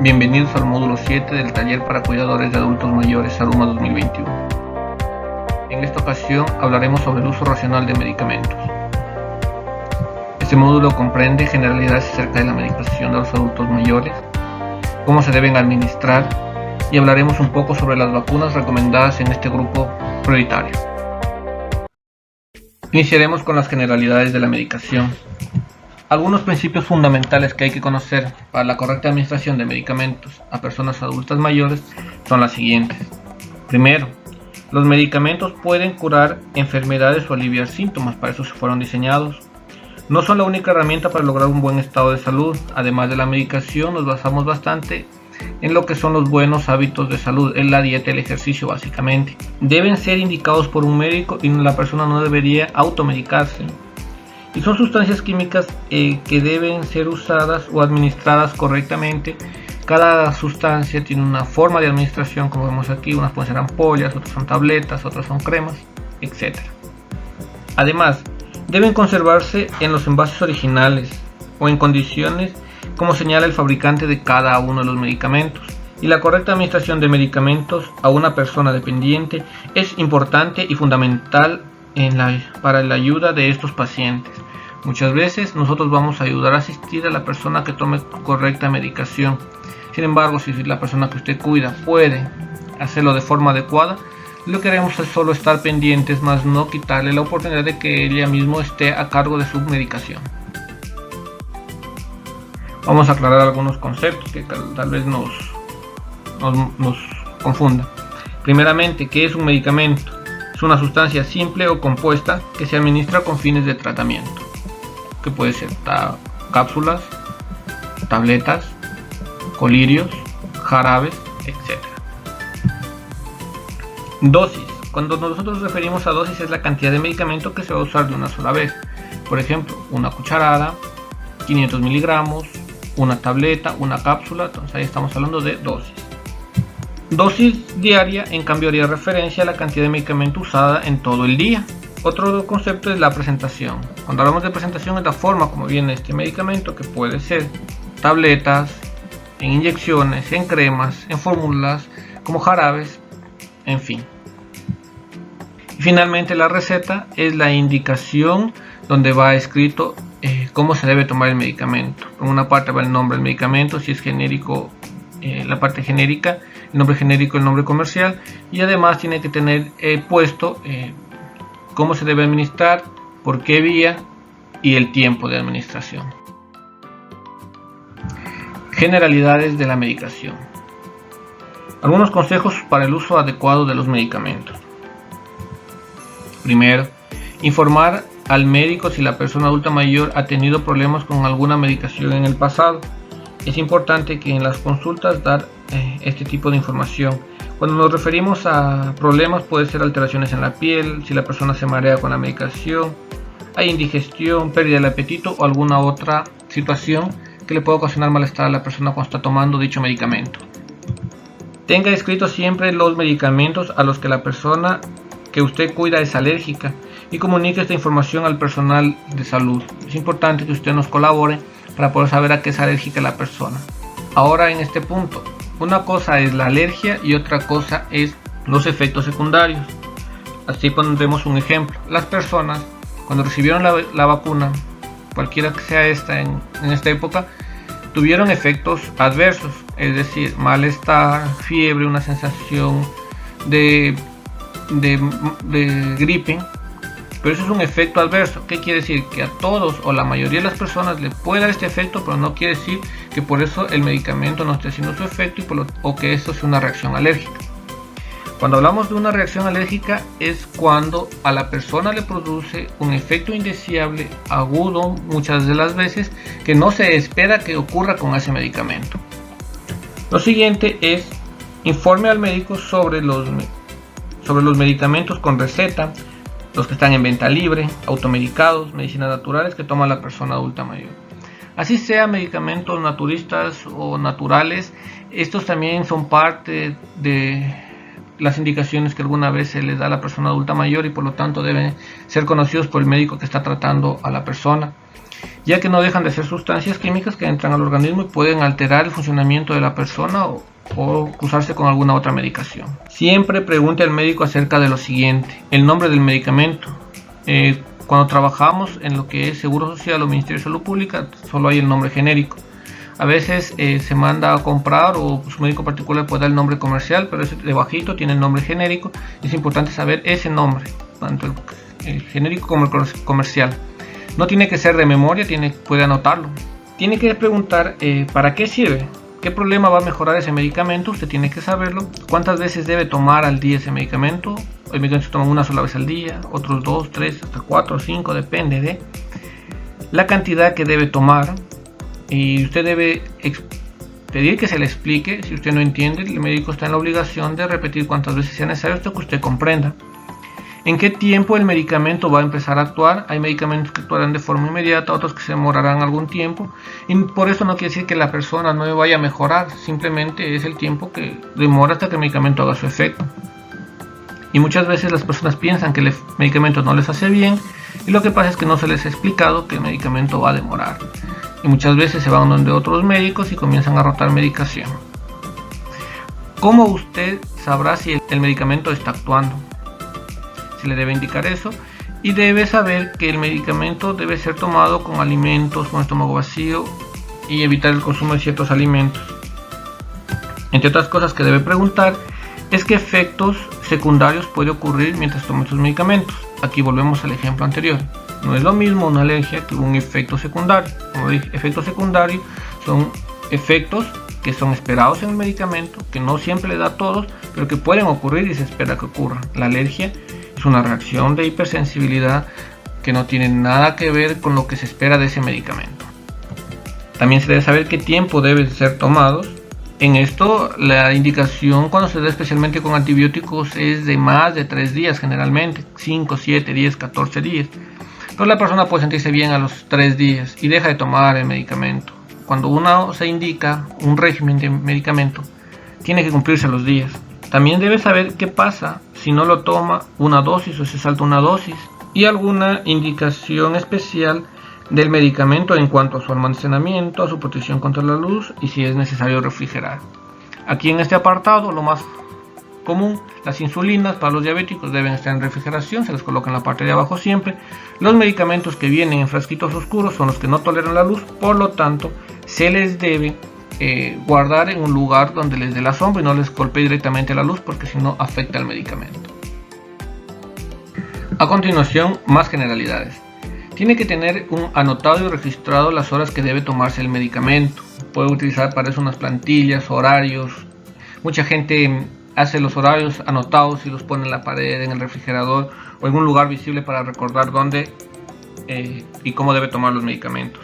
Bienvenidos al módulo 7 del taller para cuidadores de adultos mayores Aruma 2021. En esta ocasión hablaremos sobre el uso racional de medicamentos. Este módulo comprende generalidades acerca de la medicación de los adultos mayores, cómo se deben administrar y hablaremos un poco sobre las vacunas recomendadas en este grupo prioritario. Iniciaremos con las generalidades de la medicación. Algunos principios fundamentales que hay que conocer para la correcta administración de medicamentos a personas adultas mayores son las siguientes. Primero, los medicamentos pueden curar enfermedades o aliviar síntomas, para eso se fueron diseñados. No son la única herramienta para lograr un buen estado de salud. Además de la medicación, nos basamos bastante en lo que son los buenos hábitos de salud, en la dieta y el ejercicio básicamente. Deben ser indicados por un médico y la persona no debería automedicarse. Y son sustancias químicas que deben ser usadas o administradas correctamente. Cada sustancia tiene una forma de administración, como vemos aquí. Unas pueden ser ampollas, otras son tabletas, otras son cremas, etc. Además, deben conservarse en los envases originales o en condiciones como señala el fabricante de cada uno de los medicamentos. Y la correcta administración de medicamentos a una persona dependiente es importante y fundamental para la ayuda de estos pacientes. Muchas veces nosotros vamos a ayudar a asistir a la persona que tome correcta medicación. Sin embargo, si la persona que usted cuida puede hacerlo de forma adecuada, lo que queremos es solo estar pendientes, más no quitarle la oportunidad de que ella misma esté a cargo de su medicación. Vamos a aclarar algunos conceptos que tal vez nos confundan. Primeramente, ¿qué es un medicamento? Es una sustancia simple o compuesta que se administra con fines de tratamiento, que puede ser cápsulas, tabletas, colirios, jarabes, etc. Dosis. Cuando nosotros referimos a dosis es la cantidad de medicamento que se va a usar de una sola vez. Por ejemplo, una cucharada, 500 miligramos, una tableta, una cápsula. Entonces ahí estamos hablando de dosis. Dosis diaria, en cambio, haría referencia a la cantidad de medicamento usada en todo el día. Otro concepto es la presentación. Cuando hablamos de presentación es la forma como viene este medicamento, que puede ser tabletas, en inyecciones, en cremas, en fórmulas, como jarabes, en fin. Y finalmente la receta es la indicación donde va escrito cómo se debe tomar el medicamento. En una parte va el nombre del medicamento, si es genérico, la parte genérica, el nombre genérico, el nombre comercial, y además tiene que tener puesto cómo se debe administrar, por qué vía y el tiempo de administración. Generalidades de la medicación. Algunos consejos para el uso adecuado de los medicamentos. Primero, informar al médico si la persona adulta mayor ha tenido problemas con alguna medicación en el pasado. Es importante que en las consultas dar este tipo de información. Cuando nos referimos a problemas, puede ser alteraciones en la piel, si la persona se marea con la medicación, hay indigestión, pérdida del apetito o alguna otra situación que le puede ocasionar malestar a la persona cuando está tomando dicho medicamento. Tenga escritos siempre los medicamentos a los que la persona que usted cuida es alérgica y comunique esta información al personal de salud. Es importante que usted nos colabore para poder saber a qué es alérgica la persona. Ahora, en este punto, una cosa es la alergia y otra cosa es los efectos secundarios. Así pondremos un ejemplo. Las personas, cuando recibieron la vacuna, cualquiera que sea esta en esta época, tuvieron efectos adversos, es decir, malestar, fiebre, una sensación de gripe. Pero eso es un efecto adverso. ¿Qué quiere decir? Que a todos o la mayoría de las personas le puede dar este efecto, pero no quiere decir que por eso el medicamento no esté haciendo su efecto o que esto sea una reacción alérgica. Cuando hablamos de una reacción alérgica es cuando a la persona le produce un efecto indeseable, agudo, muchas de las veces, que no se espera que ocurra con ese medicamento. Lo siguiente es informe al médico sobre los medicamentos con receta, los que están en venta libre, automedicados, medicinas naturales que toma la persona adulta mayor. Así sea medicamentos naturistas o naturales, estos también son parte las indicaciones que alguna vez se les da a la persona adulta mayor y por lo tanto deben ser conocidos por el médico que está tratando a la persona, ya que no dejan de ser sustancias químicas que entran al organismo y pueden alterar el funcionamiento de la persona o cruzarse con alguna otra medicación. Siempre pregunte al médico acerca de lo siguiente: el nombre del medicamento. Cuando trabajamos en lo que es Seguro Social o Ministerio de Salud Pública, solo hay el nombre genérico. A veces se manda a comprar o su médico particular puede dar el nombre comercial, pero ese debajito tiene el nombre genérico. Es importante saber ese nombre, tanto el genérico como el comercial. No tiene que ser de memoria, puede anotarlo. Tiene que preguntar ¿para qué sirve? ¿Qué problema va a mejorar ese medicamento? Usted tiene que saberlo. ¿Cuántas veces debe tomar al día ese medicamento? El medicamento se toma una sola vez al día, otros 2, 3, hasta 4 o 5, depende de la cantidad que debe tomar. Y usted debe pedir que se le explique. Si usted no entiende, el médico está en la obligación de repetir cuantas veces sea necesario hasta que usted comprenda. ¿En qué tiempo el medicamento va a empezar a actuar? Hay medicamentos que actuarán de forma inmediata, otros que se demorarán algún tiempo. Y por eso no quiere decir que la persona no vaya a mejorar, simplemente es el tiempo que demora hasta que el medicamento haga su efecto. Y muchas veces las personas piensan que el medicamento no les hace bien, y lo que pasa es que no se les ha explicado que el medicamento va a demorar. Y muchas veces se van donde otros médicos y comienzan a rotar medicación. ¿Cómo usted sabrá si el medicamento está actuando? Se le debe indicar eso, y debe saber que el medicamento debe ser tomado con alimentos, con estómago vacío, y evitar el consumo de ciertos alimentos. Entre otras cosas que debe preguntar es qué efectos secundarios puede ocurrir mientras toma sus medicamentos. Aquí volvemos al ejemplo anterior. No es lo mismo una alergia que un efecto secundario. Como dije, efectos secundarios son efectos que son esperados en el medicamento, que no siempre le da a todos, pero que pueden ocurrir y se espera que ocurran. La alergia es una reacción de hipersensibilidad que no tiene nada que ver con lo que se espera de ese medicamento. También se debe saber qué tiempo deben ser tomados. En esto, la indicación cuando se da especialmente con antibióticos es de más de 3 días generalmente, 5, 7, 10, 14 días. Pero la persona puede sentirse bien a los 3 días y deja de tomar el medicamento. Cuando uno se indica un régimen de medicamento, tiene que cumplirse los días. También debe saber qué pasa si no lo toma una dosis o se salta una dosis, y alguna indicación especial del medicamento en cuanto a su almacenamiento, a su protección contra la luz y si es necesario refrigerar. Aquí en este apartado, lo más común, las insulinas para los diabéticos deben estar en refrigeración, se les coloca en la parte de abajo siempre. Los medicamentos que vienen en frasquitos oscuros son los que no toleran la luz, por lo tanto se les debe guardar en un lugar donde les dé la sombra y no les golpee directamente la luz, porque si no afecta al medicamento. A continuación, más generalidades. Tiene que tener anotado y registrado las horas que debe tomarse el medicamento. Puede utilizar para eso unas plantillas, horarios. Mucha gente hace los horarios anotados y los pone en la pared, en el refrigerador o en un lugar visible para recordar dónde y cómo debe tomar los medicamentos.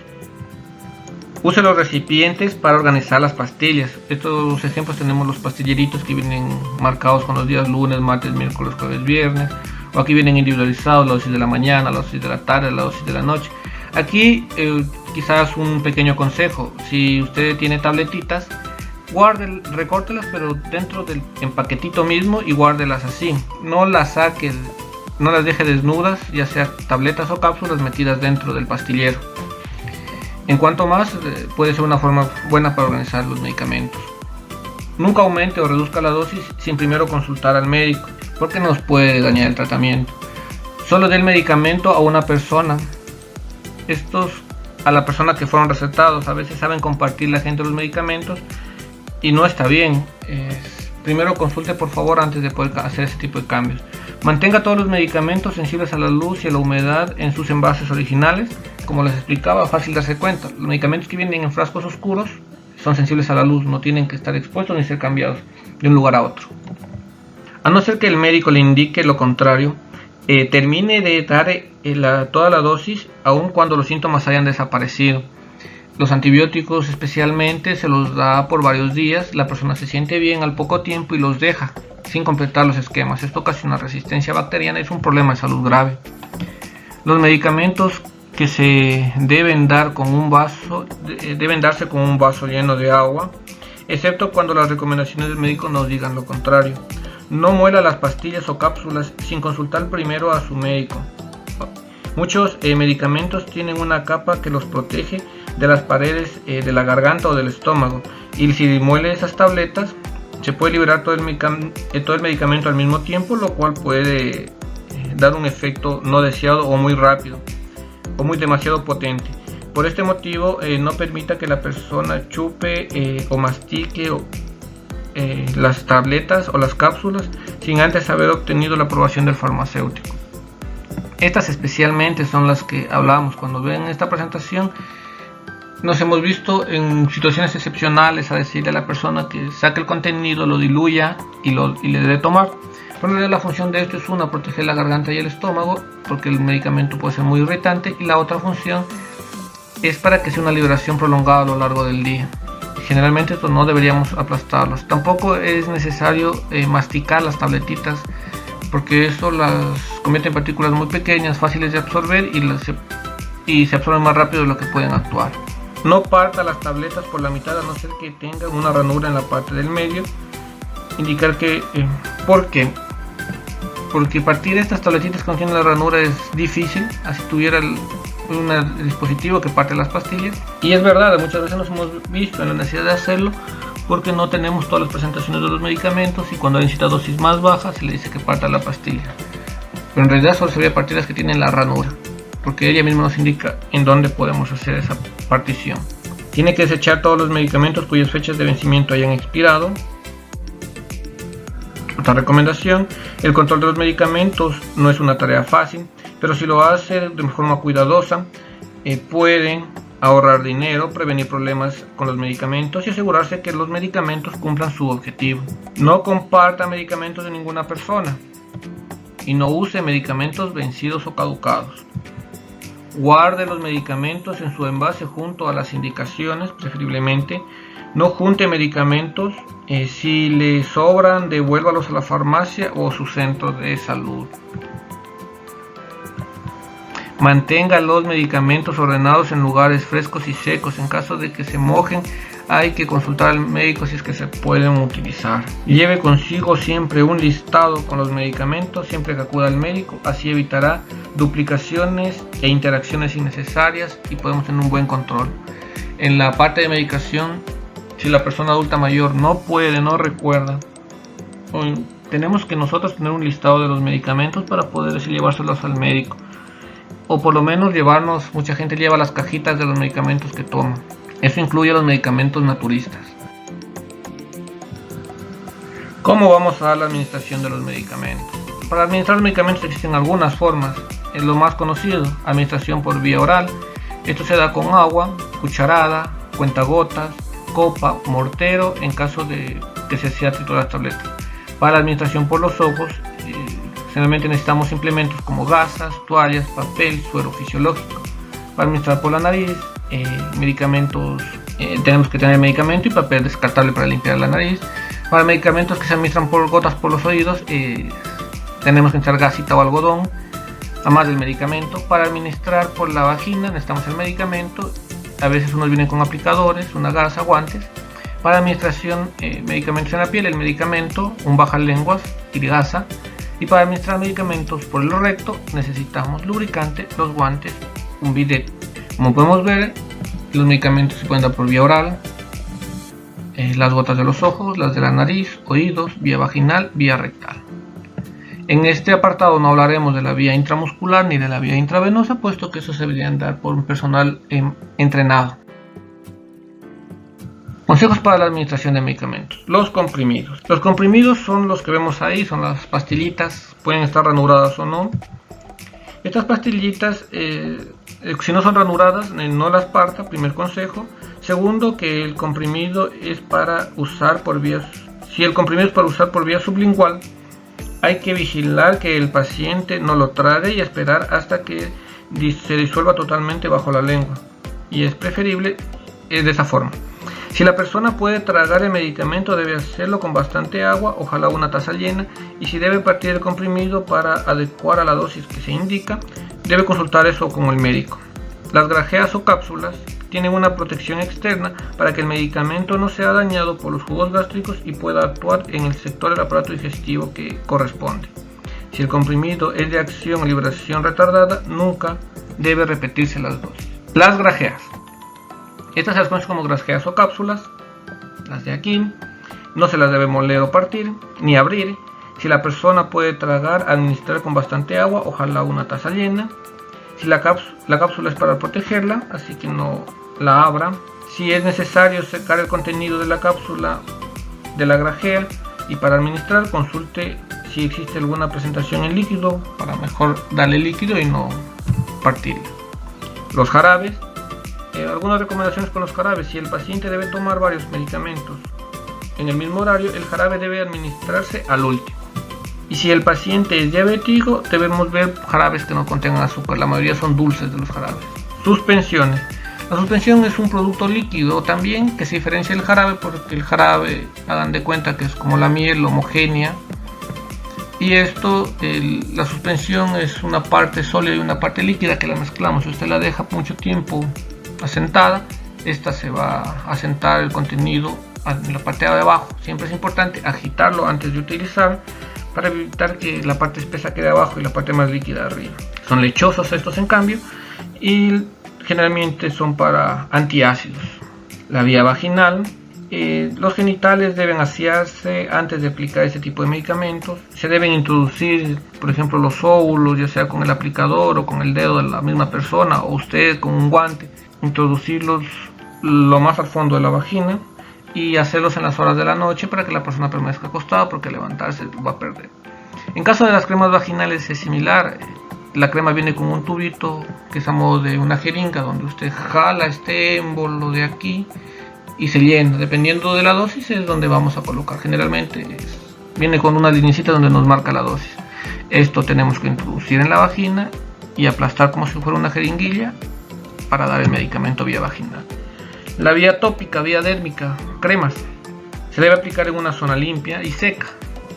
Use los recipientes para organizar las pastillas. Estos ejemplos tenemos los pastilleritos que vienen marcados con los días lunes, martes, miércoles, jueves, viernes. O aquí vienen individualizados la dosis de la mañana, la dosis de la tarde, la dosis de la noche. Aquí quizás un pequeño consejo: si usted tiene tabletitas, recórtelas pero dentro del empaquetito mismo y guárdelas así. No las saque, no las deje desnudas, ya sea tabletas o cápsulas metidas dentro del pastillero. En cuanto más, puede ser una forma buena para organizar los medicamentos. Nunca aumente o reduzca la dosis sin primero consultar al médico, porque nos puede dañar el tratamiento. Solo dé el medicamento a una persona. A la persona que fueron recetados. A veces saben compartir la gente los medicamentos y no está bien. Primero consulte por favor antes de poder hacer ese tipo de cambios. Mantenga todos los medicamentos sensibles a la luz y a la humedad en sus envases originales. Como les explicaba, fácil darse cuenta. Los medicamentos que vienen en frascos oscuros son sensibles a la luz, no tienen que estar expuestos ni ser cambiados de un lugar a otro. A no ser que el médico le indique lo contrario, termine de dar toda la dosis aun cuando los síntomas hayan desaparecido. Los antibióticos especialmente se los da por varios días, la persona se siente bien al poco tiempo y los deja sin completar los esquemas. Esto ocasiona resistencia bacteriana y es un problema de salud grave. Los medicamentos que se deben dar deben darse con un vaso lleno de agua, excepto cuando las recomendaciones del médico nos digan lo contrario. No muela las pastillas o cápsulas sin consultar primero a su médico. Muchos medicamentos tienen una capa que los protege de las paredes de la garganta o del estómago, y si muele esas tabletas se puede liberar todo el medicamento al mismo tiempo, lo cual puede dar un efecto no deseado o muy rápido o muy demasiado potente. Por este motivo no permita que la persona chupe o mastique las tabletas o las cápsulas sin antes haber obtenido la aprobación del farmacéutico. Estas especialmente son las que hablábamos cuando ven esta presentación. Nos hemos visto en situaciones excepcionales a decirle a la persona que saque el contenido, lo diluya y le debe tomar. Pero en realidad la función de esto es una, proteger la garganta y el estómago, porque el medicamento puede ser muy irritante, y la otra función es para que sea una liberación prolongada a lo largo del día. Generalmente esto no deberíamos aplastarlos. Tampoco es necesario masticar las tabletitas, porque eso las convierte en partículas muy pequeñas, fáciles de absorber y se absorben más rápido de lo que pueden actuar. No parta las tabletas por la mitad a no ser que tengan una ranura en la parte del medio. Indicar que ¿por qué? Porque partir estas tabletitas que contienen la ranura es difícil, así tuviera un dispositivo que parte las pastillas. Y es verdad, muchas veces nos hemos visto en la necesidad de hacerlo porque no tenemos todas las presentaciones de los medicamentos, y cuando necesita dosis más bajas se le dice que parta la pastilla. Pero en realidad solo se ve partir las que tienen la ranura, porque ella misma nos indica en dónde podemos hacer esa partición. Tiene que desechar todos los medicamentos cuyas fechas de vencimiento hayan expirado. Otra recomendación: el control de los medicamentos no es una tarea fácil, pero si lo hace de forma cuidadosa, pueden ahorrar dinero, prevenir problemas con los medicamentos y asegurarse que los medicamentos cumplan su objetivo. No comparta medicamentos de ninguna persona y no use medicamentos vencidos o caducados. Guarde los medicamentos en su envase junto a las indicaciones, preferiblemente. No junte medicamentos. Si le sobran, devuélvalos a la farmacia o su centro de salud. Mantenga los medicamentos ordenados en lugares frescos y secos. En caso de que se mojen, hay que consultar al médico si es que se pueden utilizar. Lleve consigo siempre un listado con los medicamentos siempre que acuda al médico, así evitará duplicaciones e interacciones innecesarias y podemos tener un buen control. En la parte de medicación, si la persona adulta mayor no recuerda, tenemos que nosotros tener un listado de los medicamentos para poder llevárselos al médico. O por lo menos mucha gente lleva las cajitas de los medicamentos que toma. Eso incluye los medicamentos naturistas. ¿Cómo vamos a dar la administración de los medicamentos? Para administrar los medicamentos existen algunas formas. Es lo más conocido: administración por vía oral. Esto se da con agua, cucharada, cuentagotas, copa, mortero, en caso de que se sea triturar las tabletas. Para la administración por los ojos, generalmente necesitamos implementos como gasas, toallas, papel, suero fisiológico. Para administrar por la nariz, medicamentos, tenemos que tener medicamento y papel descartable para limpiar la nariz. Para medicamentos que se administran por gotas por los oídos, tenemos que echar gasita o algodón, además del medicamento. Para administrar por la vagina necesitamos el medicamento. A veces unos vienen con aplicadores, una gasa, guantes. Para administración, medicamentos en la piel, el medicamento, un bajalenguas y gasa. Y para administrar medicamentos por el recto necesitamos lubricante, los guantes, un bidet. Como podemos ver, los medicamentos se pueden dar por vía oral, las gotas de los ojos, las de la nariz, oídos, vía vaginal, vía rectal. En este apartado no hablaremos de la vía intramuscular ni de la vía intravenosa, puesto que eso se deberían dar por un personal entrenado. Consejos para la administración de medicamentos. Los comprimidos. Los comprimidos son los que vemos ahí, son las pastillitas, pueden estar ranuradas o no. Estas pastillitas, si no son ranuradas, no las parta, primer consejo. Segundo, que el comprimido es para usar por vías. Si el comprimido es para usar por vía sublingual, hay que vigilar que el paciente no lo trague y esperar hasta que se disuelva totalmente bajo la lengua. Y es preferible de esa forma. Si la persona puede tragar el medicamento, debe hacerlo con bastante agua, ojalá una taza llena, y si debe partir el comprimido para adecuar a la dosis que se indica, debe consultar eso con el médico. Las grajeas o cápsulas tienen una protección externa para que el medicamento no sea dañado por los jugos gástricos y pueda actuar en el sector del aparato digestivo que corresponde. Si el comprimido es de acción o liberación retardada, nunca debe repetirse las dosis. Las grajeas. Estas se las conocen como grajeas o cápsulas, las de aquí. No se las debe moler o partir, ni abrir. Si la persona puede tragar, administrar con bastante agua, ojalá una taza llena. Si la cápsula es para protegerla, así que no la abra. Si es necesario secar el contenido de la cápsula de la grajea, y para administrar consulte si existe alguna presentación en líquido para mejor darle líquido y no partirla. Los jarabes. Algunas recomendaciones con los jarabes. Si el paciente debe tomar varios medicamentos en el mismo horario, el jarabe debe administrarse al último. Y si el paciente es diabético, debemos ver jarabes que no contengan azúcar. La mayoría son dulces de los jarabes. Suspensiones. La suspensión es un producto líquido también que se diferencia del jarabe, porque el jarabe, hagan de cuenta que es como la miel, homogénea. Y la suspensión es una parte sólida y una parte líquida que la mezclamos. Si usted la deja mucho tiempo asentada, esta se va a asentar el contenido en la parte de abajo. Siempre es importante agitarlo antes de utilizar para evitar que la parte espesa quede abajo y la parte más líquida arriba. Son lechosos estos en cambio y generalmente son para antiácidos. La vía vaginal. Los genitales deben asearse antes de aplicar este tipo de medicamentos. Se deben introducir, por ejemplo, los óvulos, ya sea con el aplicador o con el dedo de la misma persona, o usted con un guante, introducirlos lo más al fondo de la vagina y hacerlos en las horas de la noche para que la persona permanezca acostada, porque levantarse va a perder. En caso de las cremas vaginales es similar. La crema viene con un tubito que es a modo de una jeringa, donde usted jala este émbolo de aquí y se llena. Dependiendo de la dosis es donde vamos a colocar. Generalmente viene con una lineecita donde nos marca la dosis. Esto tenemos que introducir en la vagina y aplastar como si fuera una jeringuilla para dar el medicamento vía vaginal. La vía tópica, vía dérmica, cremas. Se debe aplicar en una zona limpia y seca.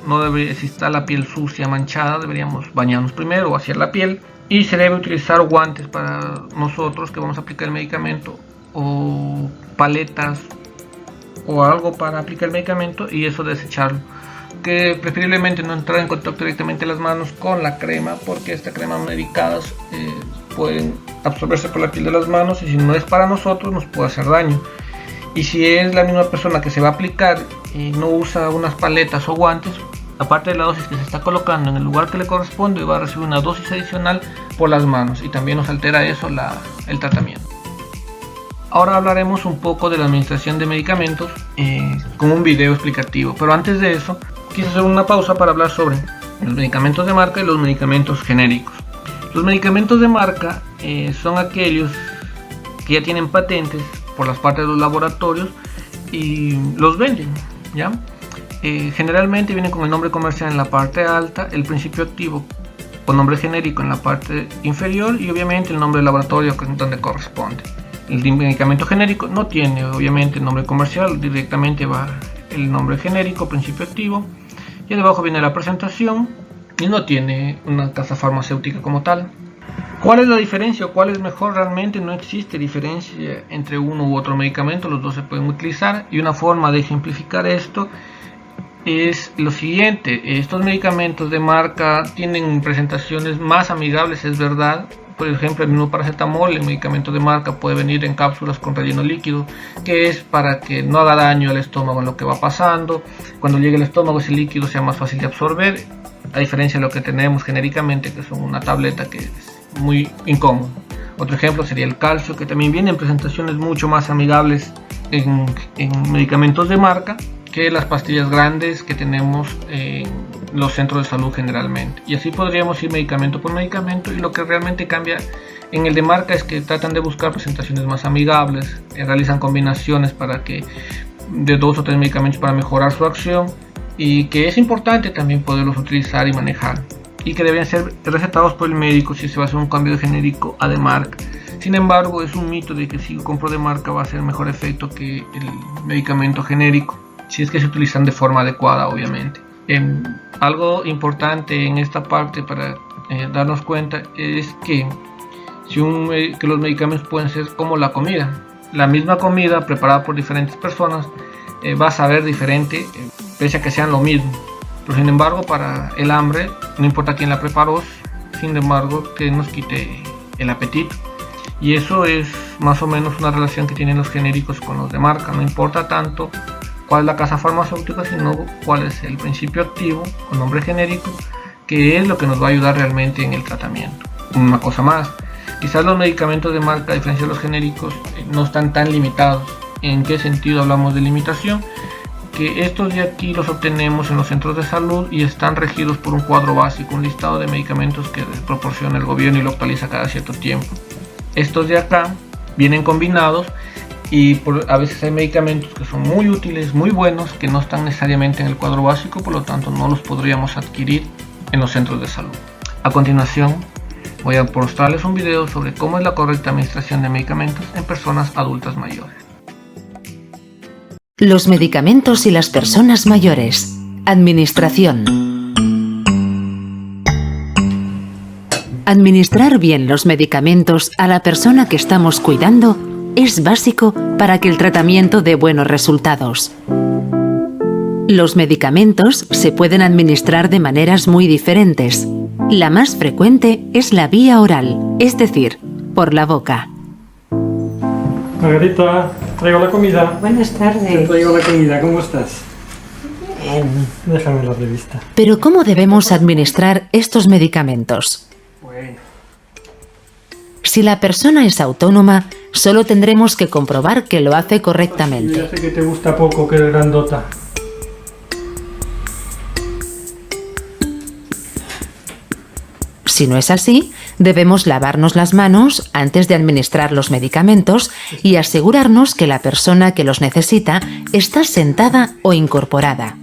No debe, si está la piel sucia, manchada, deberíamos bañarnos primero o vaciar la piel. Y se debe utilizar guantes para nosotros que vamos a aplicar el medicamento, o paletas o algo para aplicar el medicamento, y eso desecharlo. Que preferiblemente no entrar en contacto directamente las manos con la crema, porque estas cremas medicadas pueden absorberse por la piel de las manos y si no es para nosotros nos puede hacer daño. Y si es la misma persona que se va a aplicar y no usa unas paletas o guantes, aparte de la dosis que se está colocando en el lugar que le corresponde, va a recibir una dosis adicional por las manos y también nos altera eso el tratamiento. Ahora hablaremos un poco de la administración de medicamentos con un video explicativo, pero antes de eso quise hacer una pausa para hablar sobre los medicamentos de marca y los medicamentos genéricos. Los medicamentos de marca son aquellos que ya tienen patentes por las partes de los laboratorios y los venden, ¿ya? Generalmente vienen con el nombre comercial en la parte alta, el principio activo o nombre genérico en la parte inferior y obviamente el nombre del laboratorio que es donde corresponde. El medicamento genérico no tiene obviamente el nombre comercial, directamente va el nombre genérico, principio activo, y debajo viene la presentación y no tiene una casa farmacéutica como tal. ¿Cuál es la diferencia o cuál es mejor? Realmente no existe diferencia entre uno u otro medicamento, los dos se pueden utilizar, y una forma de ejemplificar esto es lo siguiente. Estos medicamentos de marca tienen presentaciones más amigables, es verdad. Por ejemplo, el mismo paracetamol, el medicamento de marca, puede venir en cápsulas con relleno líquido, que es para que no haga daño al estómago en lo que va pasando. Cuando llegue al estómago ese líquido sea más fácil de absorber, a diferencia de lo que tenemos genéricamente, que son una tableta que es muy incómodo. Otro ejemplo sería el calcio, que también viene en presentaciones mucho más amigables en medicamentos de marca que las pastillas grandes que tenemos en los centros de salud generalmente. Y así podríamos ir medicamento por medicamento, y lo que realmente cambia en el de marca es que tratan de buscar presentaciones más amigables, realizan combinaciones de 2 o 3 medicamentos para mejorar su acción, y que es importante también poderlos utilizar y manejar, y que deben ser recetados por el médico si se va a hacer un cambio de genérico a de marca. Sin embargo, es un mito de que si compro de marca va a ser mejor efecto que el medicamento genérico, si es que se utilizan de forma adecuada, obviamente. Algo importante en esta parte para darnos cuenta es que que los medicamentos pueden ser como la comida. La misma comida preparada por diferentes personas va a saber diferente, pese a que sean lo mismo. Pero sin embargo, para el hambre, no importa quién la preparó, sin embargo, que nos quite el apetito. Y eso es más o menos una relación que tienen los genéricos con los de marca. No importa tanto cuál es la casa farmacéutica, sino cuál es el principio activo con nombre genérico, que es lo que nos va a ayudar realmente en el tratamiento. Una cosa más, quizás los medicamentos de marca, a diferencia de los genéricos, no están tan limitados. ¿En qué sentido hablamos de limitación? Que estos de aquí los obtenemos en los centros de salud y están regidos por un cuadro básico, un listado de medicamentos que proporciona el gobierno y lo actualiza cada cierto tiempo. Estos de acá vienen combinados y a veces hay medicamentos que son muy útiles, muy buenos, que no están necesariamente en el cuadro básico, por lo tanto no los podríamos adquirir en los centros de salud. A continuación voy a mostrarles un video sobre cómo es la correcta administración de medicamentos en personas adultas mayores. Los medicamentos y las personas mayores. Administración. Administrar bien los medicamentos a la persona que estamos cuidando es básico para que el tratamiento dé buenos resultados. Los medicamentos se pueden administrar de maneras muy diferentes. La más frecuente es la vía oral, es decir, por la boca. Margarita, traigo la comida. Buenas tardes. Te traigo la comida, ¿cómo estás? Déjame la revista. Pero ¿cómo debemos administrar estos medicamentos? Bueno. Si la persona es autónoma, solo tendremos que comprobar que lo hace correctamente. Ya sé que te gusta poco, que eres grandota. Si no es así, debemos lavarnos las manos antes de administrar los medicamentos y asegurarnos que la persona que los necesita está sentada o incorporada.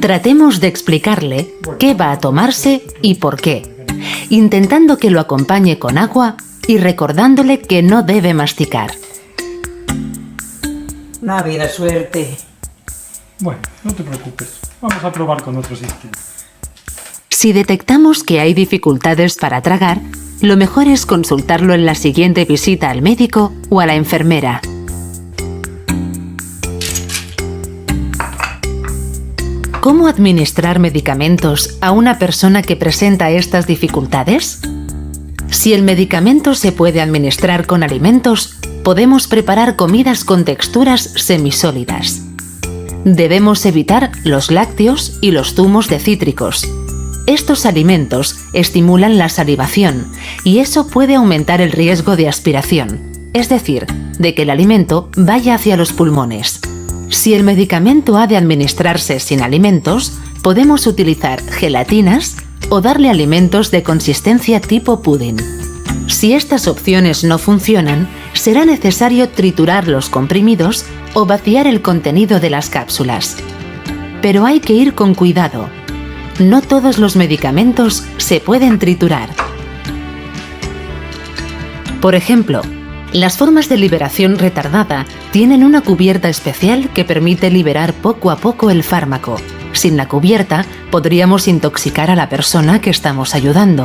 Tratemos de explicarle qué va a tomarse y por qué, intentando que lo acompañe con agua y recordándole que no debe masticar. No ha habido suerte. Bueno, no te preocupes. Vamos a probar con otro sistema. Si detectamos que hay dificultades para tragar, lo mejor es consultarlo en la siguiente visita al médico o a la enfermera. ¿Cómo administrar medicamentos a una persona que presenta estas dificultades? Si el medicamento se puede administrar con alimentos, podemos preparar comidas con texturas semisólidas. Debemos evitar los lácteos y los zumos de cítricos. Estos alimentos estimulan la salivación y eso puede aumentar el riesgo de aspiración, es decir, de que el alimento vaya hacia los pulmones. Si el medicamento ha de administrarse sin alimentos, podemos utilizar gelatinas o darle alimentos de consistencia tipo pudding. Si estas opciones no funcionan, será necesario triturar los comprimidos o vaciar el contenido de las cápsulas. Pero hay que ir con cuidado. No todos los medicamentos se pueden triturar. Por ejemplo, las formas de liberación retardada tienen una cubierta especial que permite liberar poco a poco el fármaco. Sin la cubierta, podríamos intoxicar a la persona que estamos ayudando.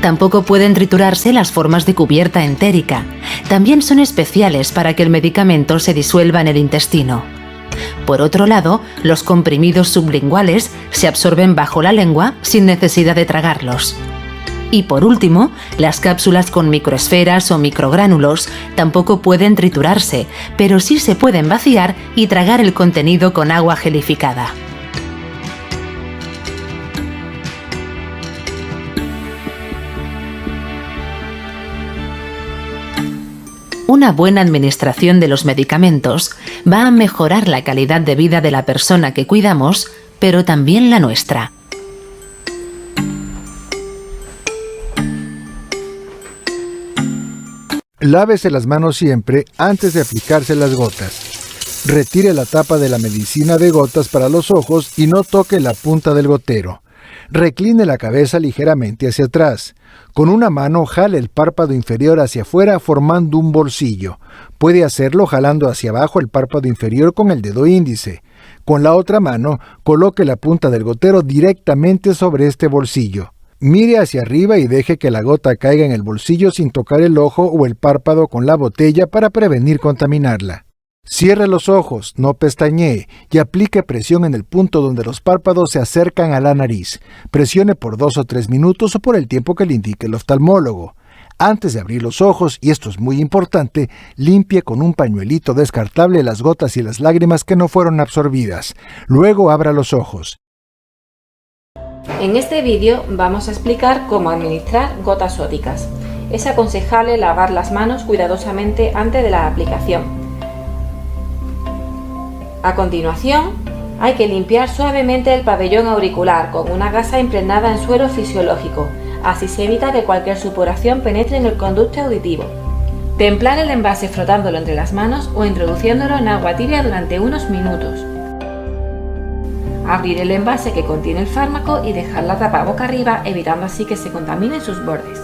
Tampoco pueden triturarse las formas de cubierta entérica. También son especiales para que el medicamento se disuelva en el intestino. Por otro lado, los comprimidos sublinguales se absorben bajo la lengua sin necesidad de tragarlos. Y por último, las cápsulas con microesferas o microgránulos tampoco pueden triturarse, pero sí se pueden vaciar y tragar el contenido con agua gelificada. Una buena administración de los medicamentos va a mejorar la calidad de vida de la persona que cuidamos, pero también la nuestra. Lávese las manos siempre antes de aplicarse las gotas. Retire la tapa de la medicina de gotas para los ojos y no toque la punta del gotero. Recline la cabeza ligeramente hacia atrás. Con una mano jale el párpado inferior hacia afuera formando un bolsillo. Puede hacerlo jalando hacia abajo el párpado inferior con el dedo índice. Con la otra mano, coloque la punta del gotero directamente sobre este bolsillo. Mire hacia arriba y deje que la gota caiga en el bolsillo sin tocar el ojo o el párpado con la botella para prevenir contaminarla. Cierre los ojos, no pestañee y aplique presión en el punto donde los párpados se acercan a la nariz. Presione por 2 o 3 minutos o por el tiempo que le indique el oftalmólogo. Antes de abrir los ojos, y esto es muy importante, limpie con un pañuelito descartable las gotas y las lágrimas que no fueron absorbidas. Luego abra los ojos. En este vídeo vamos a explicar cómo administrar gotas sódicas. Es aconsejable lavar las manos cuidadosamente antes de la aplicación. A continuación, hay que limpiar suavemente el pabellón auricular con una gasa impregnada en suero fisiológico. Así se evita que cualquier supuración penetre en el conducto auditivo. Templar el envase frotándolo entre las manos o introduciéndolo en agua tibia durante unos minutos. Abrir el envase que contiene el fármaco y dejar la tapa boca arriba, evitando así que se contaminen sus bordes.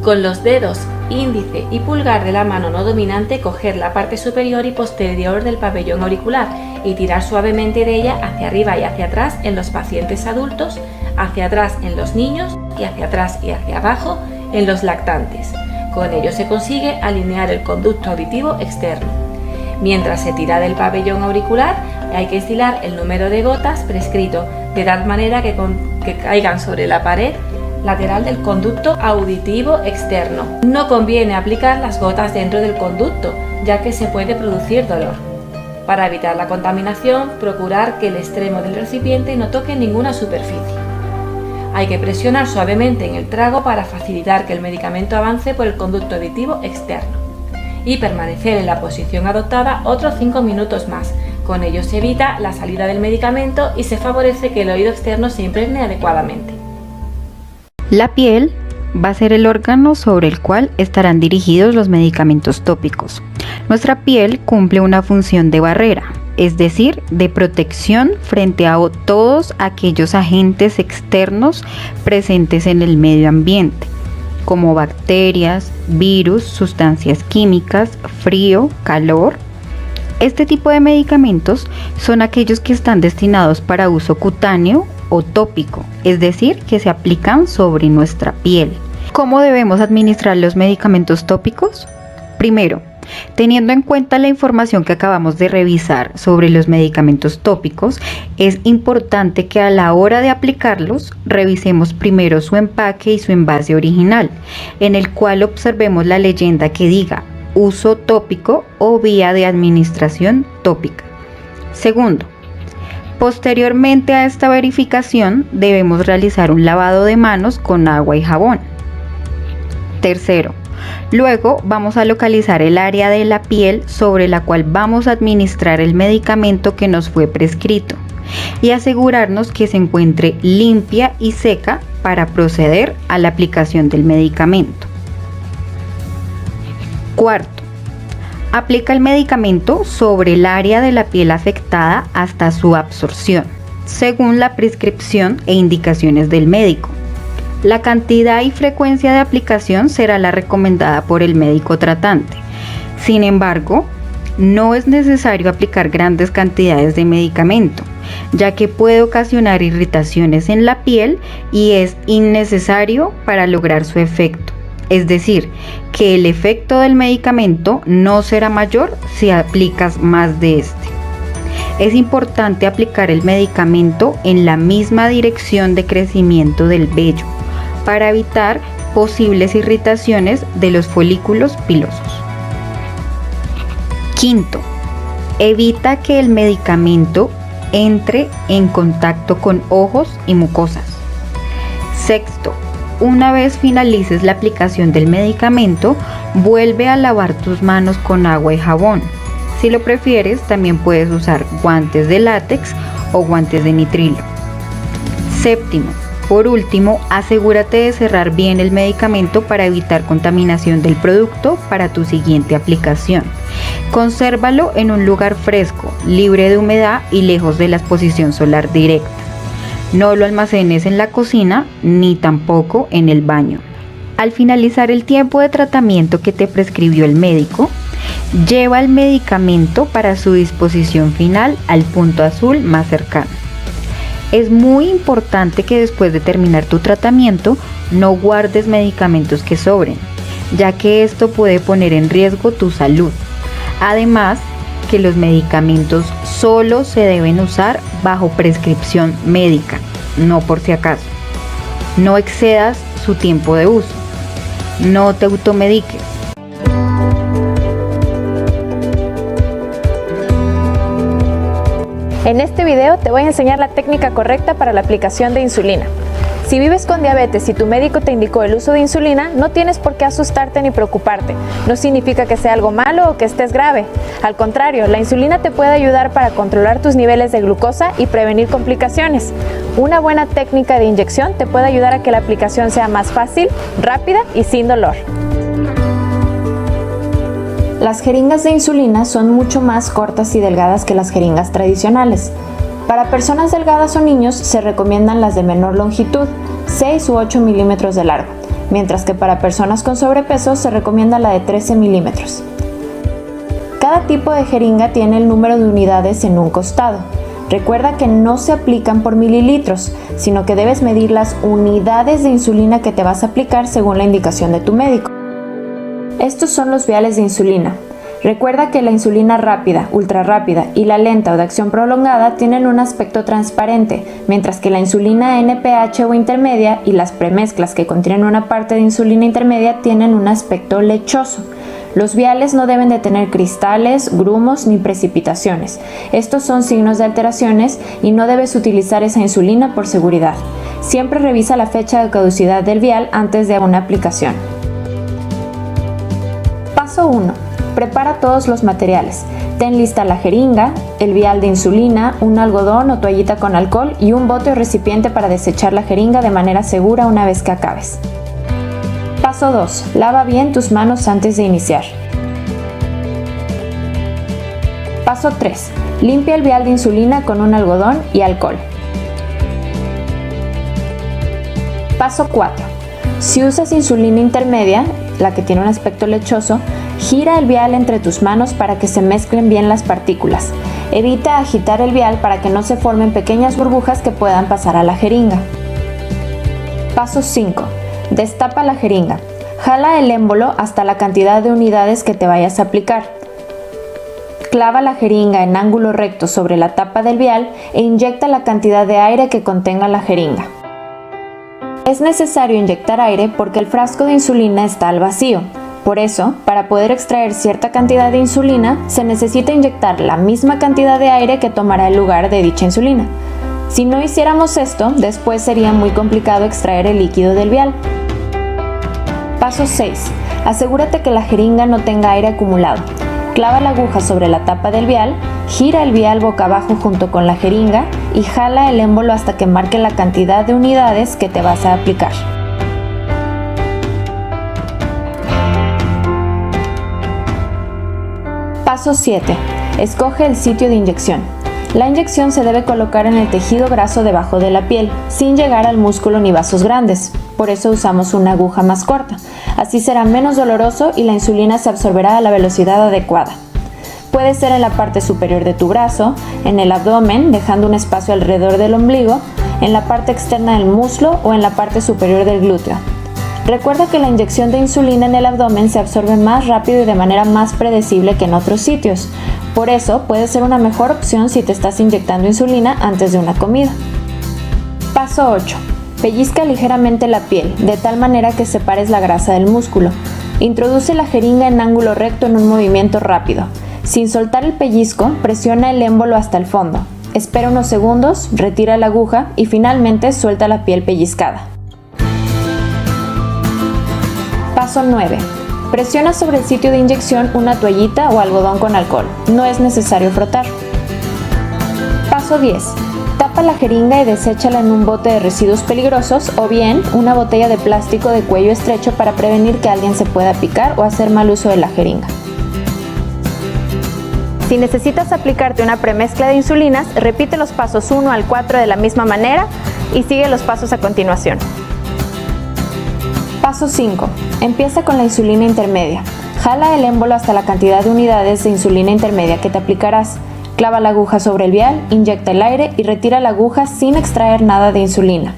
Con los dedos índice y pulgar de la mano no dominante, coger la parte superior y posterior del pabellón auricular y tirar suavemente de ella hacia arriba y hacia atrás en los pacientes adultos, hacia atrás en los niños y hacia atrás y hacia abajo en los lactantes. Con ello se consigue alinear el conducto auditivo externo. Mientras se tira del pabellón auricular, hay que estilar el número de gotas prescrito, de tal manera que caigan sobre la pared lateral del conducto auditivo externo. No conviene aplicar las gotas dentro del conducto, ya que se puede producir dolor. Para evitar la contaminación, procurar que el extremo del recipiente no toque ninguna superficie. Hay que presionar suavemente en el trago para facilitar que el medicamento avance por el conducto auditivo externo y permanecer en la posición adoptada otros 5 minutos más. Con ello se evita la salida del medicamento y se favorece que el oído externo se impregne adecuadamente. La piel va a ser el órgano sobre el cual estarán dirigidos los medicamentos tópicos. Nuestra piel cumple una función de barrera, es decir, de protección frente a todos aquellos agentes externos presentes en el medio ambiente, como bacterias, virus, sustancias químicas, frío, calor. Este tipo de medicamentos son aquellos que están destinados para uso cutáneo o tópico, es decir, que se aplican sobre nuestra piel. ¿Cómo debemos administrar los medicamentos tópicos? Primero, teniendo en cuenta la información que acabamos de revisar sobre los medicamentos tópicos, es importante que a la hora de aplicarlos revisemos primero su empaque y su envase original, en el cual observemos la leyenda que diga uso tópico o vía de administración tópica. Segundo, posteriormente a esta verificación debemos realizar un lavado de manos con agua y jabón. Tercero, luego vamos a localizar el área de la piel sobre la cual vamos a administrar el medicamento que nos fue prescrito y asegurarnos que se encuentre limpia y seca para proceder a la aplicación del medicamento. Cuarto, aplica el medicamento sobre el área de la piel afectada hasta su absorción, según la prescripción e indicaciones del médico. La cantidad y frecuencia de aplicación será la recomendada por el médico tratante. Sin embargo, no es necesario aplicar grandes cantidades de medicamento, ya que puede ocasionar irritaciones en la piel y es innecesario para lograr su efecto. Es decir, que el efecto del medicamento no será mayor si aplicas más de este. Es importante aplicar el medicamento en la misma dirección de crecimiento del vello para evitar posibles irritaciones de los folículos pilosos. Quinto, evita que el medicamento entre en contacto con ojos y mucosas. Sexto, una vez finalices la aplicación del medicamento, vuelve a lavar tus manos con agua y jabón. Si lo prefieres, también puedes usar guantes de látex o guantes de nitrilo. Séptimo, por último, asegúrate de cerrar bien el medicamento para evitar contaminación del producto para tu siguiente aplicación. Consérvalo en un lugar fresco, libre de humedad y lejos de la exposición solar directa. No lo almacenes en la cocina ni tampoco en el baño. Al finalizar el tiempo de tratamiento que te prescribió el médico, lleva el medicamento para su disposición final al punto azul más cercano. Es muy importante que después de terminar tu tratamiento no guardes medicamentos que sobren, ya que esto puede poner en riesgo tu salud. Además, que los medicamentos solo se deben usar bajo prescripción médica, no por si acaso. No excedas su tiempo de uso. No te automediques. En este video te voy a enseñar la técnica correcta para la aplicación de insulina. Si vives con diabetes y tu médico te indicó el uso de insulina, no tienes por qué asustarte ni preocuparte. No significa que sea algo malo o que estés grave. Al contrario, la insulina te puede ayudar para controlar tus niveles de glucosa y prevenir complicaciones. Una buena técnica de inyección te puede ayudar a que la aplicación sea más fácil, rápida y sin dolor. Las jeringas de insulina son mucho más cortas y delgadas que las jeringas tradicionales. Para personas delgadas o niños se recomiendan las de menor longitud, 6 u 8 milímetros de largo, mientras que para personas con sobrepeso se recomienda la de 13 milímetros. Cada tipo de jeringa tiene el número de unidades en un costado. Recuerda que no se aplican por mililitros, sino que debes medir las unidades de insulina que te vas a aplicar según la indicación de tu médico. Estos son los viales de insulina. Recuerda que la insulina rápida, ultra rápida y la lenta o de acción prolongada tienen un aspecto transparente, mientras que la insulina NPH o intermedia y las premezclas que contienen una parte de insulina intermedia tienen un aspecto lechoso. Los viales no deben de tener cristales, grumos ni precipitaciones. Estos son signos de alteraciones y no debes utilizar esa insulina por seguridad. Siempre revisa la fecha de caducidad del vial antes de una aplicación. Paso 1. Prepara todos los materiales. Ten lista la jeringa, el vial de insulina, un algodón o toallita con alcohol y un bote o recipiente para desechar la jeringa de manera segura una vez que acabes. Paso 2. Lava bien tus manos antes de iniciar. Paso 3. Limpia el vial de insulina con un algodón y alcohol. Paso 4. Si usas insulina intermedia, la que tiene un aspecto lechoso, gira el vial entre tus manos para que se mezclen bien las partículas. Evita agitar el vial para que no se formen pequeñas burbujas que puedan pasar a la jeringa. Paso 5. Destapa la jeringa. Jala el émbolo hasta la cantidad de unidades que te vayas a aplicar. Clava la jeringa en ángulo recto sobre la tapa del vial e inyecta la cantidad de aire que contenga la jeringa. Es necesario inyectar aire porque el frasco de insulina está al vacío. Por eso, para poder extraer cierta cantidad de insulina, se necesita inyectar la misma cantidad de aire que tomará el lugar de dicha insulina. Si no hiciéramos esto, después sería muy complicado extraer el líquido del vial. Paso 6. Asegúrate que la jeringa no tenga aire acumulado. Clava la aguja sobre la tapa del vial, gira el vial boca abajo junto con la jeringa y jala el émbolo hasta que marque la cantidad de unidades que te vas a aplicar. Paso 7. Escoge el sitio de inyección. La inyección se debe colocar en el tejido graso debajo de la piel, sin llegar al músculo ni vasos grandes. Por eso usamos una aguja más corta. Así será menos doloroso y la insulina se absorberá a la velocidad adecuada. Puede ser en la parte superior de tu brazo, en el abdomen, dejando un espacio alrededor del ombligo, en la parte externa del muslo o en la parte superior del glúteo. Recuerda que la inyección de insulina en el abdomen se absorbe más rápido y de manera más predecible que en otros sitios. Por eso puede ser una mejor opción si te estás inyectando insulina antes de una comida. Paso 8. Pellizca ligeramente la piel, de tal manera que separes la grasa del músculo. Introduce la jeringa en ángulo recto en un movimiento rápido. Sin soltar el pellizco, presiona el émbolo hasta el fondo. Espera unos segundos, retira la aguja y finalmente suelta la piel pellizcada. Paso 9. Presiona sobre el sitio de inyección una toallita o algodón con alcohol. No es necesario frotar. Paso 10. Tapa la jeringa y deséchala en un bote de residuos peligrosos o bien una botella de plástico de cuello estrecho para prevenir que alguien se pueda picar o hacer mal uso de la jeringa. Si necesitas aplicarte una premezcla de insulinas, repite los pasos 1 al 4 de la misma manera y sigue los pasos a continuación. Paso 5. Empieza con la insulina intermedia. Jala el émbolo hasta la cantidad de unidades de insulina intermedia que te aplicarás. Clava la aguja sobre el vial, inyecta el aire y retira la aguja sin extraer nada de insulina.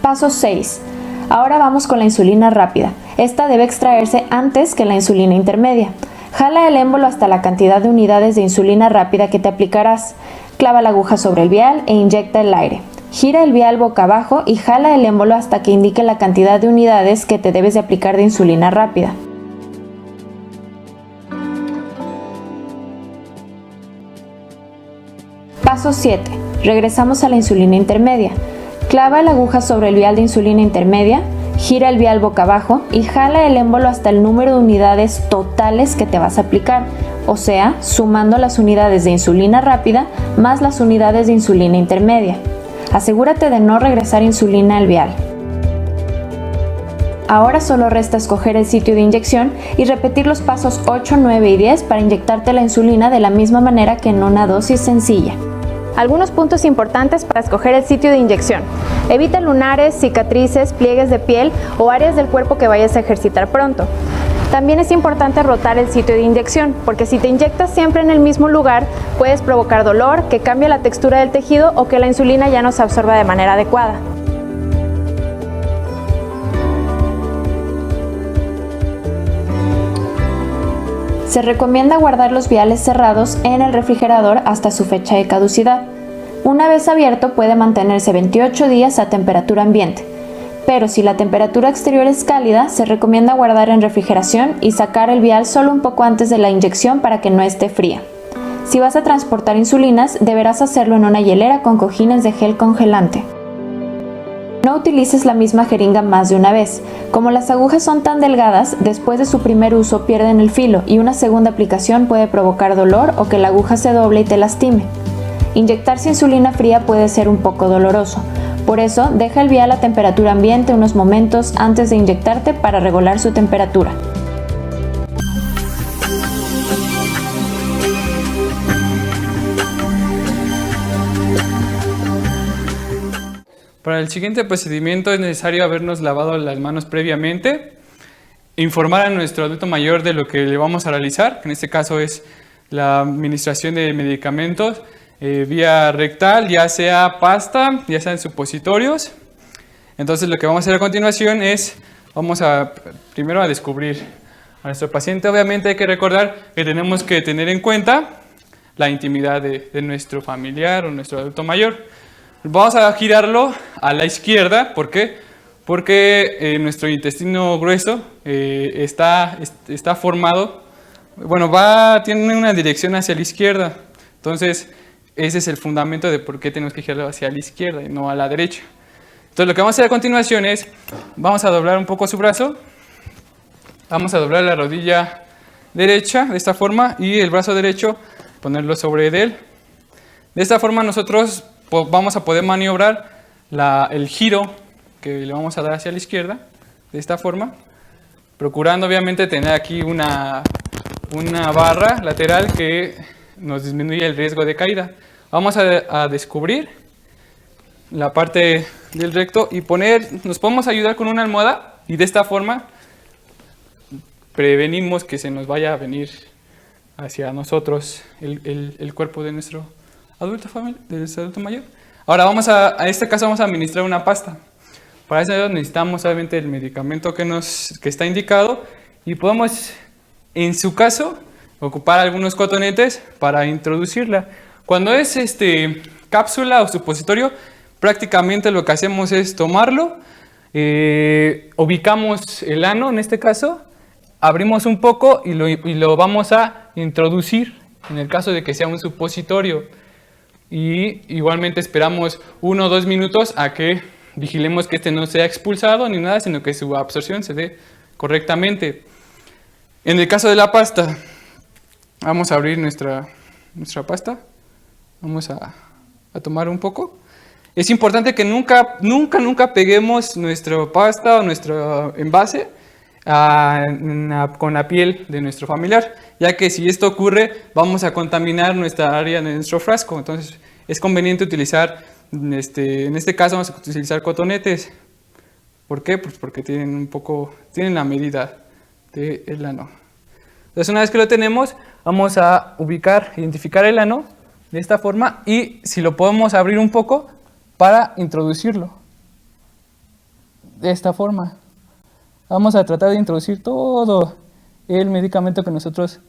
Paso 6. Ahora vamos con la insulina rápida. Esta debe extraerse antes que la insulina intermedia. Jala el émbolo hasta la cantidad de unidades de insulina rápida que te aplicarás. Clava la aguja sobre el vial e inyecta el aire. Gira el vial boca abajo y jala el émbolo hasta que indique la cantidad de unidades que te debes de aplicar de insulina rápida. Paso 7. Regresamos a la insulina intermedia. Clava la aguja sobre el vial de insulina intermedia, gira el vial boca abajo y jala el émbolo hasta el número de unidades totales que te vas a aplicar, o sea, sumando las unidades de insulina rápida más las unidades de insulina intermedia. Asegúrate de no regresar insulina al vial. Ahora solo resta escoger el sitio de inyección y repetir los pasos 8, 9 y 10 para inyectarte la insulina de la misma manera que en una dosis sencilla. Algunos puntos importantes para escoger el sitio de inyección. Evita lunares, cicatrices, pliegues de piel o áreas del cuerpo que vayas a ejercitar pronto. También es importante rotar el sitio de inyección, porque si te inyectas siempre en el mismo lugar, puedes provocar dolor, que cambie la textura del tejido o que la insulina ya no se absorba de manera adecuada. Se recomienda guardar los viales cerrados en el refrigerador hasta su fecha de caducidad. Una vez abierto puede mantenerse 28 días a temperatura ambiente, pero si la temperatura exterior es cálida, se recomienda guardar en refrigeración y sacar el vial solo un poco antes de la inyección para que no esté fría. Si vas a transportar insulinas, deberás hacerlo en una hielera con cojines de gel congelante. No utilices la misma jeringa más de una vez. Como las agujas son tan delgadas, después de su primer uso pierden el filo y una segunda aplicación puede provocar dolor o que la aguja se doble y te lastime. Inyectarse insulina fría puede ser un poco doloroso. Por eso, deja el vial a temperatura ambiente unos momentos antes de inyectarte para regular su temperatura. Para el siguiente procedimiento es necesario habernos lavado las manos previamente, informar a nuestro adulto mayor de lo que le vamos a realizar, que en este caso es la administración de medicamentos vía rectal, ya sea pasta, ya sea en supositorios. Entonces lo que vamos a hacer a continuación es, primero a descubrir a nuestro paciente. Obviamente hay que recordar que tenemos que tener en cuenta la intimidad de nuestro familiar o nuestro adulto mayor. Vamos a girarlo a la izquierda. ¿Por qué? Porque nuestro intestino grueso está formado, tiene una dirección hacia la izquierda. Entonces, ese es el fundamento de por qué tenemos que girarlo hacia la izquierda y no a la derecha. Entonces, lo que vamos a hacer a continuación es, vamos a doblar un poco su brazo. Vamos a doblar la rodilla derecha de esta forma y el brazo derecho ponerlo sobre él. De esta forma nosotros vamos a poder maniobrar el giro que le vamos a dar hacia la izquierda, de esta forma, procurando obviamente tener aquí una barra lateral que nos disminuye el riesgo de caída. Vamos a descubrir la parte del recto y nos podemos ayudar con una almohada y de esta forma prevenimos que se nos vaya a venir hacia nosotros el cuerpo de nuestro adulto mayor. Ahora en este caso vamos a administrar una pasta. Para eso necesitamos obviamente el medicamento que está indicado y podemos, en su caso, ocupar algunos cotonetes para introducirla. Cuando es cápsula o supositorio, prácticamente lo que hacemos es tomarlo, ubicamos el ano en este caso, abrimos un poco y lo vamos a introducir en el caso de que sea un supositorio. Y igualmente esperamos 1 o 2 minutos a que vigilemos que no sea expulsado ni nada, sino que su absorción se dé correctamente. En el caso de la pasta, vamos a abrir nuestra pasta. Vamos a tomar un poco. Es importante que nunca peguemos nuestra pasta o nuestro envase con la piel de nuestro familiar, ya que si esto ocurre vamos a contaminar nuestra área de nuestro frasco. Entonces es conveniente utilizar, en este caso vamos a utilizar cotonetes. ¿Por qué? Pues porque tienen la medida del ano. Entonces una vez que lo tenemos, vamos a identificar el ano de esta forma y si lo podemos abrir un poco para introducirlo. De esta forma. Vamos a tratar de introducir todo el medicamento que nosotros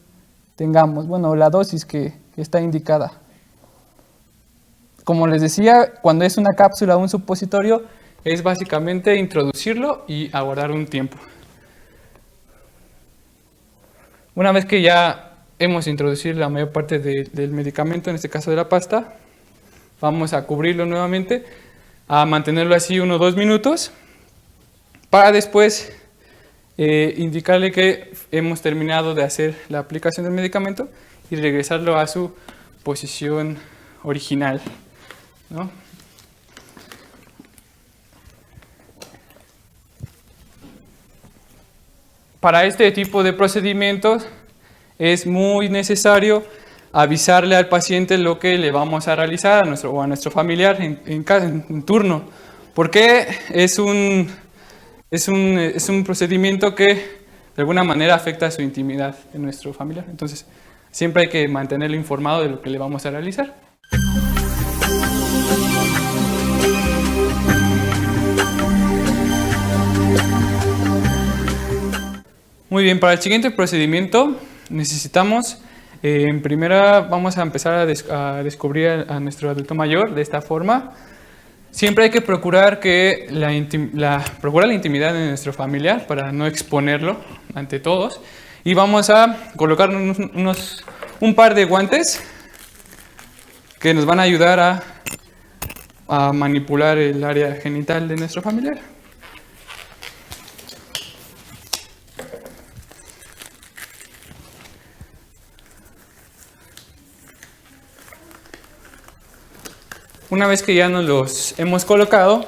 tengamos, bueno, la dosis que está indicada. Como les decía, cuando es una cápsula o un supositorio, es básicamente introducirlo y aguardar un tiempo. Una vez que ya hemos introducido la mayor parte del medicamento, en este caso de la pasta, vamos a cubrirlo nuevamente, a mantenerlo así 1 o 2 minutos, para después indicarle que hemos terminado de hacer la aplicación del medicamento y regresarlo a su posición original, ¿no? Para este tipo de procedimientos es muy necesario avisarle al paciente lo que le vamos a realizar a nuestro familiar en turno, porque es un procedimiento que de alguna manera afecta su intimidad de nuestro familiar. Entonces, siempre hay que mantenerlo informado de lo que le vamos a realizar. Muy bien, para el siguiente procedimiento necesitamos, en primera vamos a empezar a descubrir a nuestro adulto mayor de esta forma. Siempre hay que procurar la intimidad de nuestro familiar para no exponerlo ante todos. Y vamos a colocar un par de guantes que nos van a ayudar a manipular el área genital de nuestro familiar. Una vez que ya nos los hemos colocado,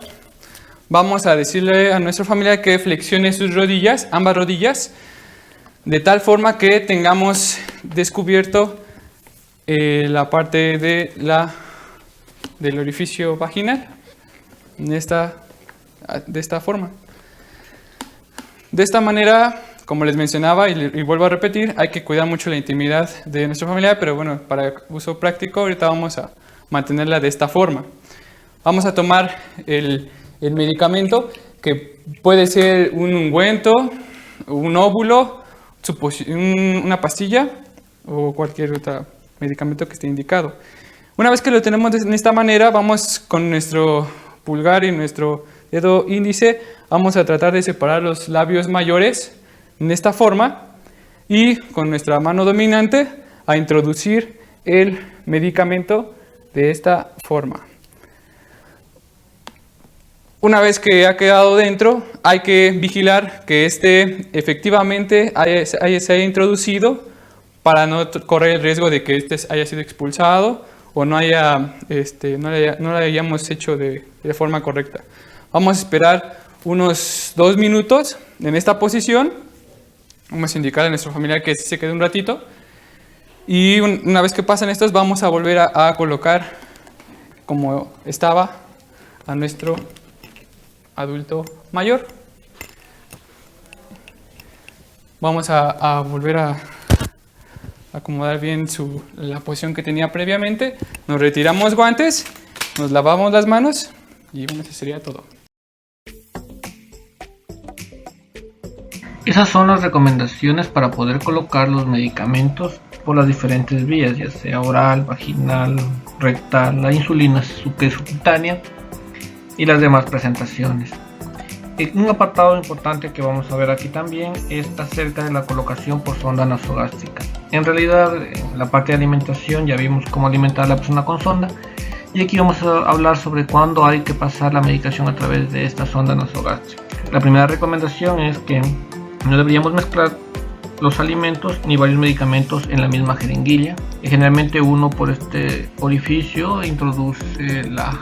vamos a decirle a nuestro familiar que flexione sus rodillas, ambas rodillas, de tal forma que tengamos descubierto la parte del orificio vaginal de esta forma. De esta manera, como les mencionaba y vuelvo a repetir, hay que cuidar mucho la intimidad de nuestro familiar, pero bueno, para uso práctico ahorita vamos a mantenerla de esta forma. Vamos a tomar el medicamento, que puede ser un ungüento, un óvulo, una pastilla o cualquier otro medicamento que esté indicado. Una vez que lo tenemos de esta manera, vamos con nuestro pulgar y nuestro dedo índice, vamos a tratar de separar los labios mayores de esta forma y con nuestra mano dominante a introducir el medicamento de esta forma. Una vez que ha quedado dentro, hay que vigilar que efectivamente se haya introducido para no correr el riesgo de que haya sido expulsado o no lo hayamos hecho de forma correcta. Vamos a esperar unos 2 minutos en esta posición. Vamos a indicar a nuestro familiar que se quede un ratito. Y una vez que pasan estos, vamos a volver a colocar como estaba a nuestro adulto mayor. Vamos a volver a acomodar bien la posición que tenía previamente. Nos retiramos guantes, nos lavamos las manos y bueno, eso sería todo. Esas son las recomendaciones para poder colocar los medicamentos por las diferentes vías, ya sea oral, vaginal, rectal, la insulina subcutánea y las demás presentaciones. Un apartado importante que vamos a ver aquí también está acerca de la colocación por sonda nasogástrica. En realidad, en la parte de alimentación ya vimos cómo alimentar a la persona con sonda, y aquí vamos a hablar sobre cuándo hay que pasar la medicación a través de esta sonda nasogástrica. La primera recomendación es que no deberíamos mezclar los alimentos ni varios medicamentos en la misma jeringuilla. Generalmente uno por este orificio introduce la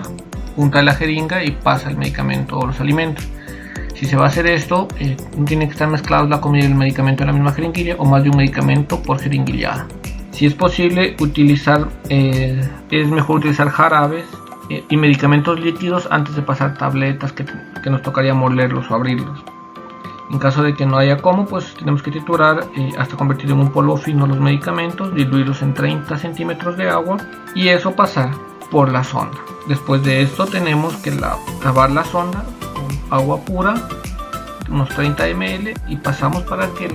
punta de la jeringa y pasa el medicamento o los alimentos. Si se va a hacer esto, no tiene que estar mezclados la comida y el medicamento en la misma jeringuilla o más de un medicamento por jeringuillada. Si es posible es mejor utilizar jarabes y medicamentos líquidos antes de pasar tabletas que nos tocaría molerlos o abrirlos. En caso de que no haya cómo, pues tenemos que triturar hasta convertir en un polvo fino los medicamentos, diluirlos en 30 centímetros de agua y eso pasar por la sonda. Después de esto tenemos que lavar la sonda con agua pura, unos 30 ml, y pasamos para que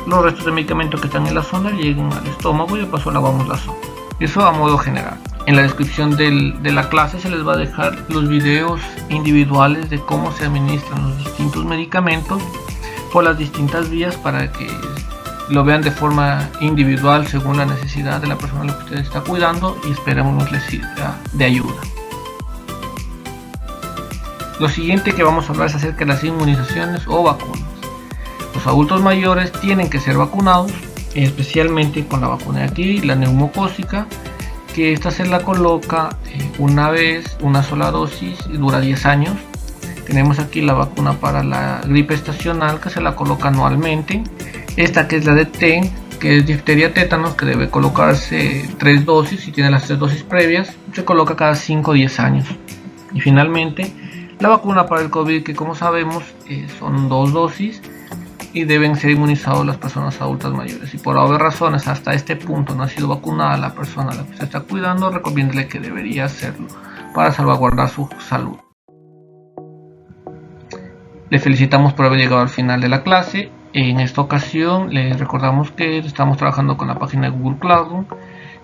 los restos de medicamento que están en la sonda lleguen al estómago y de paso lavamos la sonda. Eso a modo general. En la descripción de la clase se les va a dejar los videos individuales de cómo se administran los distintos medicamentos por las distintas vías para que lo vean de forma individual según la necesidad de la persona a la que usted está cuidando y esperemos les sirva de ayuda. Lo siguiente que vamos a hablar es acerca de las inmunizaciones o vacunas. Los adultos mayores tienen que ser vacunados, especialmente con la vacuna de aquí, la neumocócica, que esta se la coloca una vez, una sola dosis, y dura 10 años. Tenemos aquí la vacuna para la gripe estacional que se la coloca anualmente. Esta que es la de T, que es difteria tétanos, que debe colocarse 3 dosis, si tiene las 3 dosis previas, se coloca cada 5 o 10 años. Y finalmente, la vacuna para el COVID, que como sabemos son 2 dosis y deben ser inmunizados las personas adultas mayores. Y por obvias razones hasta este punto no ha sido vacunada la persona a la que se está cuidando, recomiéndele que debería hacerlo para salvaguardar su salud. Le felicitamos por haber llegado al final de la clase. En esta ocasión les recordamos que estamos trabajando con la página de Google Classroom.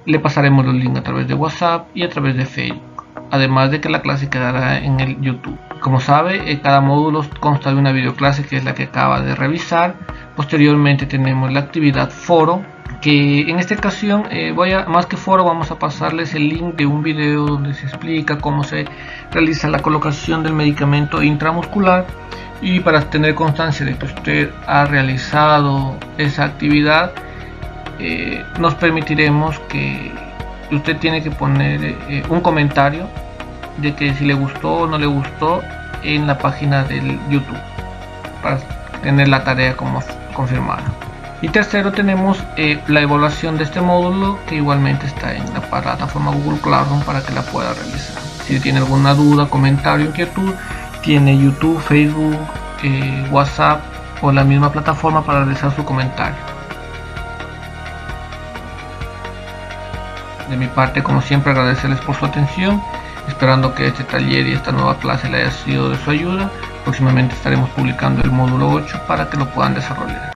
Le pasaremos los links a través de WhatsApp y a través de Facebook, además de que la clase quedará en el YouTube. Como sabe, cada módulo consta de una videoclase que es la que acaba de revisar. Posteriormente tenemos la actividad foro, que en esta ocasión más que foro vamos a pasarles el link de un video donde se explica cómo se realiza la colocación del medicamento intramuscular, y para tener constancia de que usted ha realizado esa actividad nos permitiremos que usted tiene que poner un comentario de que si le gustó o no le gustó en la página del YouTube para tener la tarea como confirmada. Y tercero, tenemos la evaluación de este módulo, que igualmente está en la plataforma Google Classroom para que la pueda realizar. Si tiene alguna duda, comentario, inquietud, tiene YouTube, Facebook, WhatsApp o la misma plataforma para realizar su comentario. De mi parte, como siempre, agradecerles por su atención, esperando que este taller y esta nueva clase le haya sido de su ayuda. Próximamente estaremos publicando el módulo 8 para que lo puedan desarrollar.